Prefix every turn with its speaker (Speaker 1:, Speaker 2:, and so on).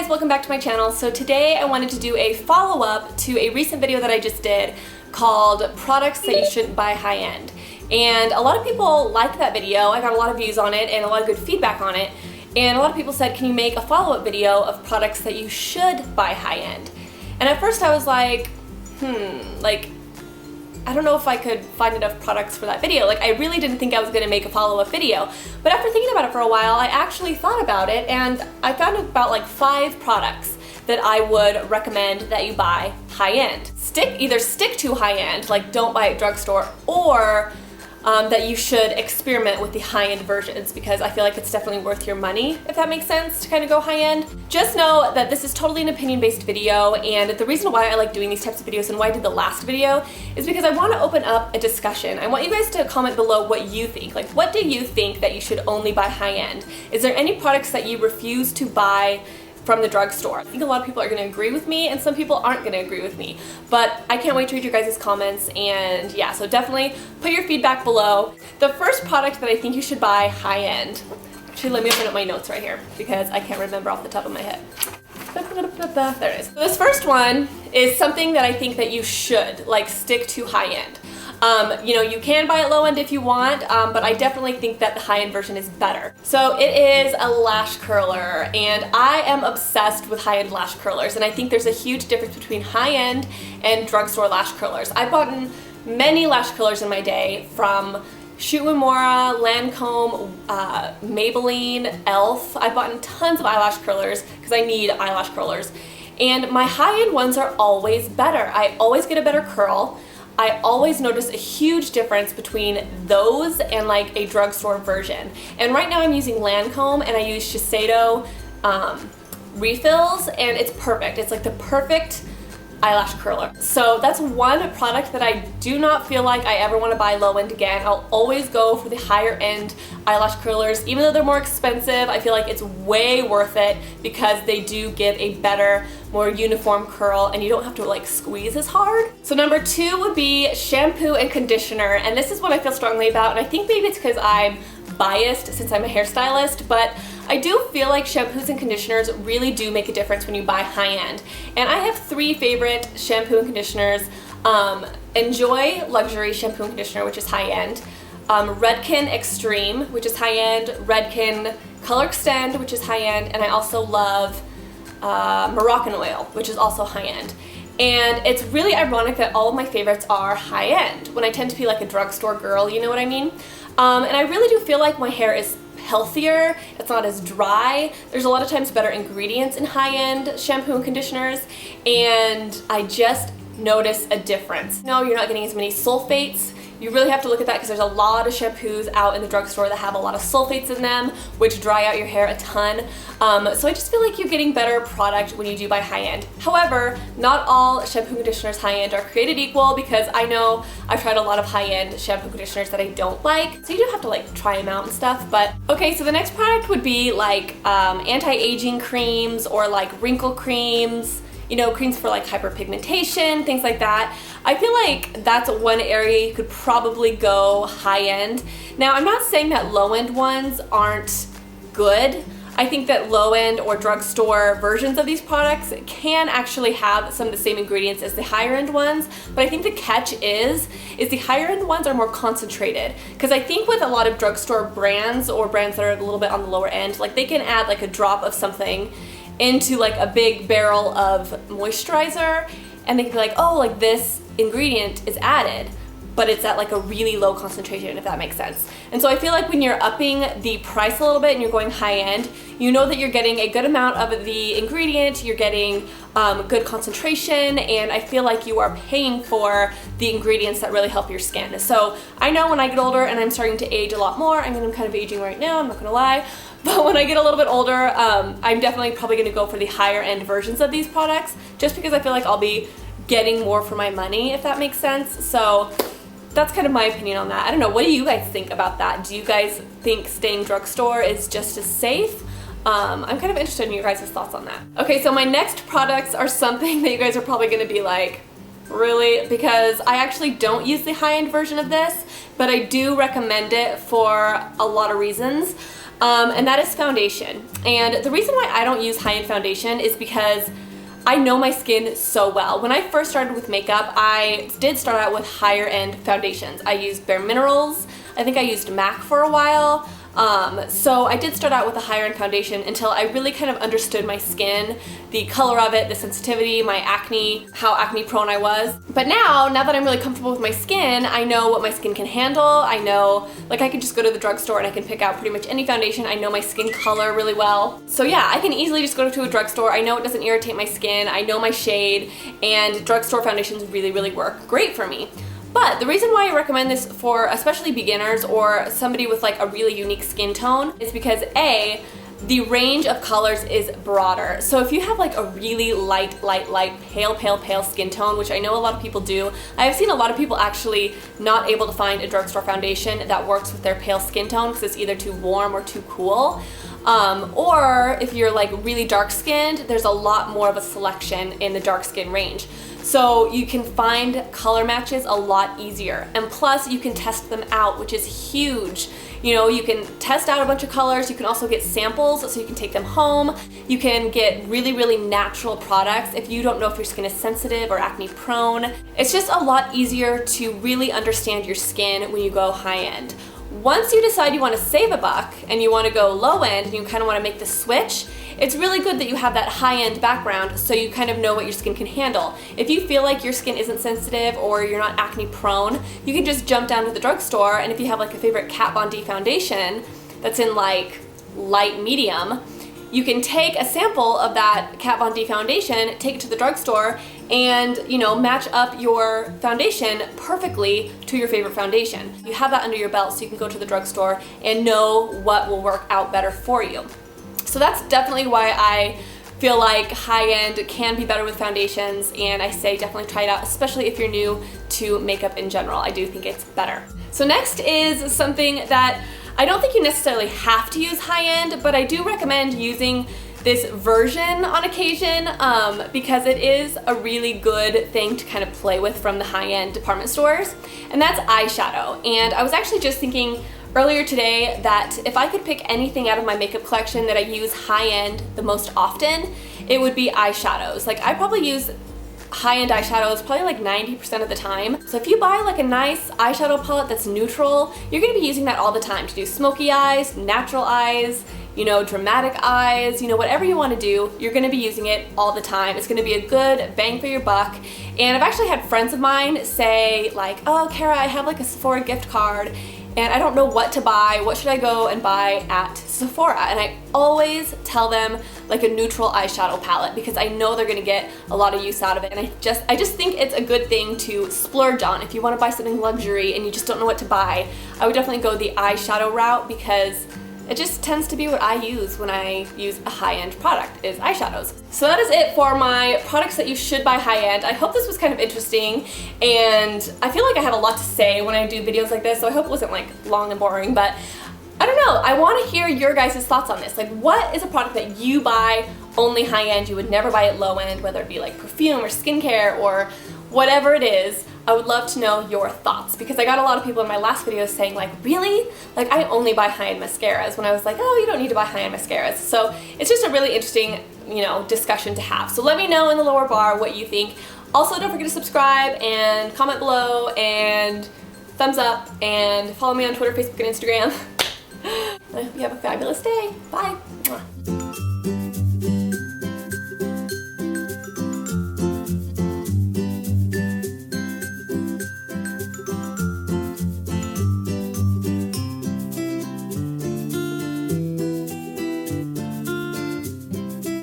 Speaker 1: guys, welcome back to my channel. So today I wanted to do a follow-up to a recent video that I just did called Products That You Shouldn't Buy High-End. And a lot of people liked that video. I got a lot of views on it and a lot of good feedback on it. And a lot of people said, can you make a follow-up video of products that you should buy high-end? And at first I was like, I don't know if I could find enough products for that video. I really didn't think I was going to make a follow-up video. But after thinking about it for a while, I actually thought about it and I found about 5 products that I would recommend that you buy high-end. Either stick to high-end, don't buy at drugstore, or that you should experiment with the high-end versions, because I feel like it's definitely worth your money, if that makes sense, to kind of go high-end. Just know that this is totally an opinion-based video, and the reason why I like doing these types of videos and why I did the last video is because I want to open up a discussion. I want you guys to comment below what you think. What do you think that you should only buy high-end? Is there any products that you refuse to buy from the drugstore? I think a lot of people are going to agree with me and some people aren't going to agree with me, but I can't wait to read your guys' comments. And yeah, so definitely put your feedback below. The first product that I think you should buy high-end, actually let me open up my notes right here because I can't remember off the top of my head. There it is. So this first one is something that I think that you should stick to high-end. You can buy it low-end if you want, but I definitely think that the high-end version is better. So it is a lash curler, and I am obsessed with high-end lash curlers, and I think there's a huge difference between high-end and drugstore lash curlers. I've bought many lash curlers in my day from Shu Uemura, Lancome, Maybelline, e.l.f. I've bought tons of eyelash curlers because I need eyelash curlers, and my high-end ones are always better. I always get a better curl. I always notice a huge difference between those and a drugstore version. And right now I'm using Lancome and I use Shiseido refills, and it's perfect. It's the perfect eyelash curler. So that's one product that I do not feel like I ever want to buy low end again. I'll always go for the higher end eyelash curlers. Even though they're more expensive, I feel like it's way worth it because they do give a better, more uniform curl and you don't have to squeeze as hard. So number 2 would be shampoo and conditioner, and this is what I feel strongly about, and I think maybe it's because I'm biased since I'm a hairstylist, but I do feel like shampoos and conditioners really do make a difference when you buy high-end. And I have 3 favorite shampoo and conditioners. Enjoy Luxury Shampoo and Conditioner, which is high-end. Redken Extreme, which is high-end. Redken Color Extend, which is high-end. And I also love Moroccan Oil, which is also high-end. And it's really ironic that all of my favorites are high-end when I tend to be a drugstore girl, you know what I mean? And I really do feel like my hair is healthier, it's not as dry. There's a lot of times better ingredients in high-end shampoo and conditioners, and I just notice a difference. No, you're not getting as many sulfates. You really have to look at that because there's a lot of shampoos out in the drugstore that have a lot of sulfates in them, which dry out your hair a ton. So I just feel like you're getting better product when you do buy high-end. However, not all shampoo conditioners high-end are created equal, because I know I've tried a lot of high-end shampoo conditioners that I don't like. So you do have to try them out and stuff. But okay, so the next product would be anti-aging creams or wrinkle creams. Creams for hyperpigmentation, things like that. I feel like that's one area you could probably go high-end. Now, I'm not saying that low-end ones aren't good. I think that low-end or drugstore versions of these products can actually have some of the same ingredients as the higher-end ones, but I think the catch is the higher-end ones are more concentrated. Because I think with a lot of drugstore brands or brands that are a little bit on the lower end, they can add a drop of something into a big barrel of moisturizer, and they can be oh, this ingredient is added, but it's at a really low concentration, if that makes sense. And so I feel like when you're upping the price a little bit and you're going high end, you know that you're getting a good amount of the ingredient, you're getting good concentration, and I feel like you are paying for the ingredients that really help your skin. So I know when I get older and I'm starting to age a lot more, I mean, I'm kind of aging right now, I'm not gonna lie, but when I get a little bit older, I'm definitely probably gonna go for the higher end versions of these products, just because I feel like I'll be getting more for my money, if that makes sense. So that's kind of my opinion on that. I don't know, what do you guys think about that? Do you guys think staying drugstore is just as safe? I'm kind of interested in your guys' thoughts on that. Okay, so my next products are something that you guys are probably gonna be really? Because I actually don't use the high-end version of this, but I do recommend it for a lot of reasons. and that is foundation. And the reason why I don't use high-end foundation is because I know my skin so well. When I first started with makeup, I did start out with higher end foundations. I used Bare Minerals. I think I used MAC for a while. So I did start out with a higher end foundation until I really kind of understood my skin, the color of it, the sensitivity, my acne, how acne prone I was. But now that I'm really comfortable with my skin, I know what my skin can handle. I know, like I can just go to the drugstore and I can pick out pretty much any foundation. I know my skin color really well. So yeah, I can easily just go to a drugstore. I know it doesn't irritate my skin. I know my shade, and drugstore foundations really, really work great for me. But the reason why I recommend this for especially beginners or somebody with like a really unique skin tone is because A, the range of colors is broader. So if you have like a really light, pale skin tone, which I know a lot of people do, I have seen a lot of people actually not able to find a drugstore foundation that works with their pale skin tone because it's either too warm or too cool. Or if you're like really dark skinned, there's a lot more of a selection in the dark skin range. So you can find color matches a lot easier. And plus you can test them out, which is huge. You know, you can test out a bunch of colors. You can also get samples so you can take them home. You can get really, really natural products if you don't know if your skin is sensitive or acne prone. It's just a lot easier to really understand your skin when you go high end. Once you decide you want to save a buck and you want to go low end and you kind of want to make the switch, it's really good that you have that high-end background so you kind of know what your skin can handle. If you feel like your skin isn't sensitive or you're not acne prone, you can just jump down to the drugstore, and if you have like a favorite Kat Von D foundation that's in like light medium, you can take a sample of that Kat Von D foundation, take it to the drugstore, and match up your foundation perfectly to your favorite foundation. You have that under your belt so you can go to the drugstore and know what will work out better for you. So that's definitely why I feel like high-end can be better with foundations, and I say definitely try it out, especially if you're new to makeup in general. I do think it's better. So next is something that I don't think you necessarily have to use high-end, but I do recommend using this version on occasion because it is a really good thing to kind of play with from the high-end department stores, and that's eyeshadow. And I was actually just thinking earlier today that if I could pick anything out of my makeup collection that I use high-end the most often, it would be eyeshadows. Like I probably use high-end eyeshadows probably like 90% of the time. So if you buy like a nice eyeshadow palette that's neutral, you're gonna be using that all the time to do smoky eyes, natural eyes, dramatic eyes, whatever you want to do, you're going to be using it all the time. It's going to be a good bang for your buck. And I've actually had friends of mine say like, oh, Carah, I have like a Sephora gift card and I don't know what to buy. What should I go and buy at Sephora? And I always tell them like a neutral eyeshadow palette because I know they're going to get a lot of use out of it. And I just think it's a good thing to splurge on. If you want to buy something luxury and you just don't know what to buy, I would definitely go the eyeshadow route because it just tends to be what I use when I use a high-end product, is eyeshadows. So that is it for my products that you should buy high-end. I hope this was kind of interesting, and I feel like I have a lot to say when I do videos like this, so I hope it wasn't like long and boring, but I don't know. I want to hear your guys' thoughts on this. Like, what is a product that you buy only high-end, you would never buy it low-end, whether it be like perfume or skincare or whatever it is? I would love to know your thoughts because I got a lot of people in my last video saying like, really? Like I only buy high-end mascaras, when I was like, oh, you don't need to buy high-end mascaras. So it's just a really interesting, discussion to have. So let me know in the lower bar what you think. Also, don't forget to subscribe and comment below and thumbs up and follow me on Twitter, Facebook, and Instagram. I hope you have a fabulous day. Bye.